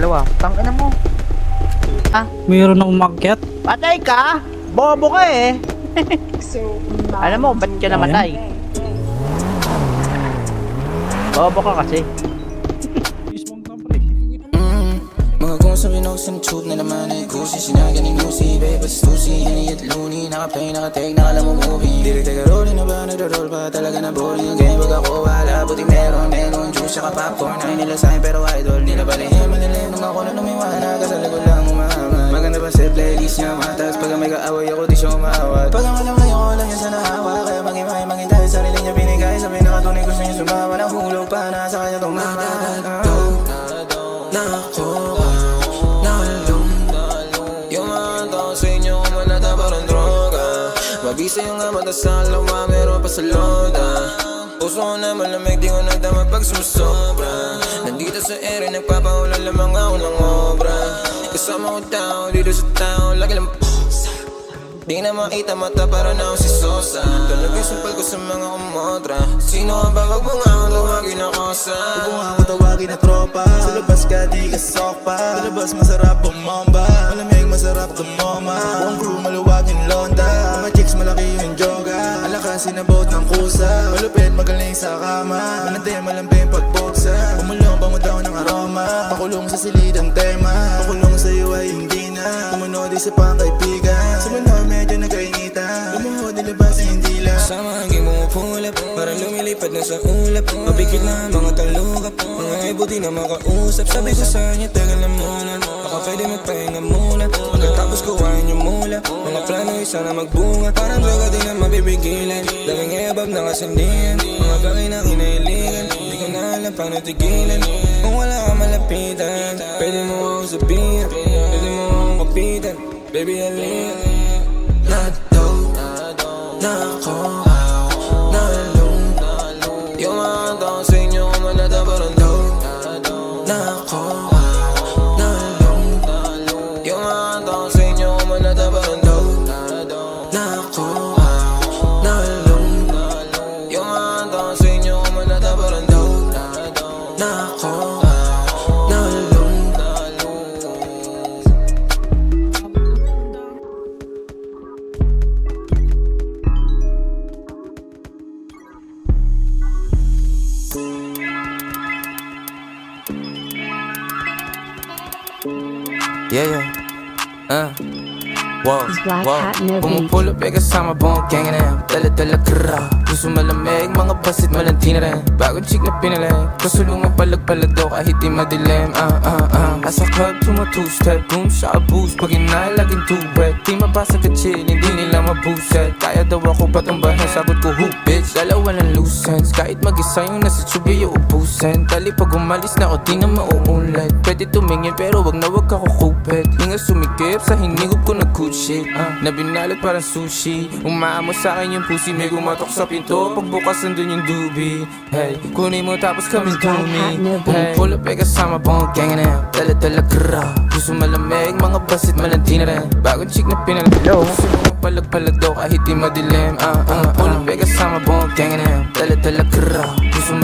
dalawa. Tangina mo. Mayroon na umakyat. Patay ka? Bobo ka eh. Alam mo, ba't ka namatay? Bobo ka kasi. Mga gumasa binuksan tube na naman ay kusi. Sinaga ni Nusi, babe, stusi. Hani at Looney, naka-play, naka-take, nakala mo movie. Direct taga rolling na ba, nagro-roll ba? Talaga na boring ang game, pag ako wala. Buti meron, juice, saka popcorn. Ay nila sa'kin pero idol, nila balihim. Manilim nung ako na lumiwana, kasali ko lang umahaman. Maganda ba sa playlist niya, matas. Pag may kaaway ako, di siya umawat. Pag ang alam ngayon ko lang yan sa nahawa. Kaya maging mangintay, sarili niya binigay. Sabi nakatunay, gusto niya sumawa. Nahulog pa, nasa kanya tumama. Mabisa yung nga mata sa lawa, meron pa sa loda. Puso ko na malamig, di ko nagdama pag sumusobra. Nandito sa ere, nagpapaulan lamang ako ng obra. Kasama ko tao, dito sa tao, lagi lang posa. Di na makita mata para na ako si Sosa. Talagang sumpal ko sa mga kumotra. Sino ka ba, wag mo nga ako tawagin ako sa. Huwag mo nga ako tawagin na tropa. Sa labas ka, di ka sokpa. Sa labas masarap bumomba. Malamig masarap tumoma. Buong crew maluwag yung londa. Mga chicks malaki yung joga. Alakasin na boat ng kusa. Malupit magaling sa kama. Manante malambing pagboksa. Pumulong bango daw ng aroma. Pakulong sa silid ang tema. Pakulong sa'yo ay hindi na. Tumunod isa pang kaibigan. Sumunod medyo nagkainitan. Lumuhod nilabas hindi lang. Sama hanggang pumupulap, parang lumilipad na sa ulap. Mabigit na mga talukap, mga ibuti na makausap. Sabi ko sa kanya, tagal na muna, baka pwede magpahinga muna. Pagkatapos kuhain yung mula, mga plano isa na magbunga. Parang droga di na mabibigilan, daming ebab na kasandian. Mga bagay na kinailingan, di ko na alam paano tigilan. Kung wala ka malapitan, pwede mo akong sabihan, pwede mo akong kapitan. Baby, halika. Nako, nalung. Yung mga taon sa inyo kumalata parang daw. Nako, nalung. Yung mga taon sa inyo kumalata parang daw. Nako, nalung. Yung mga taon sa inyo kumalata parang daw. Nako, nalung. Yeah. Wow, Black wow. Hat Movie. Pumupulot ay kasama buong gang na dala-dala kara. Gusto malamig, mga basit malantina rin. Bagong chick na pinalay, kasulungan palag-palag daw kahit di madilim. Asa club, two-step, boom, sa boost. Pag inay, laging two-bread. Di mabasa ka chill, hindi nila mabuset. Kaya daw ako patumbahan, sagot ko who bitch. Dalawa ng loose ends, kahit mag-isa yung nasa tsubi yung ubusin. Tali pag umalis na ako, di na mauunlad. Pwede tumingin pero wag na wag ako kupit. Hinga sumikip, sa hinigop ko nag-good shit. Na binalot parang sushi. Umaamo sa akin yung pussy, may gumatok sa pinto. Pagbukas nandun yung doobie. Hey, kunin mo tapos kami dumi. Hey, pull up ay kasama buong gang na dala-dala kara. Gusto malamig, mga basit malantina rin. Bagong chick na pinalay. Gusto mo palag-palag daw kahit di madilim. Pull up ay kasama buong gang na dala-dala kara. Gusto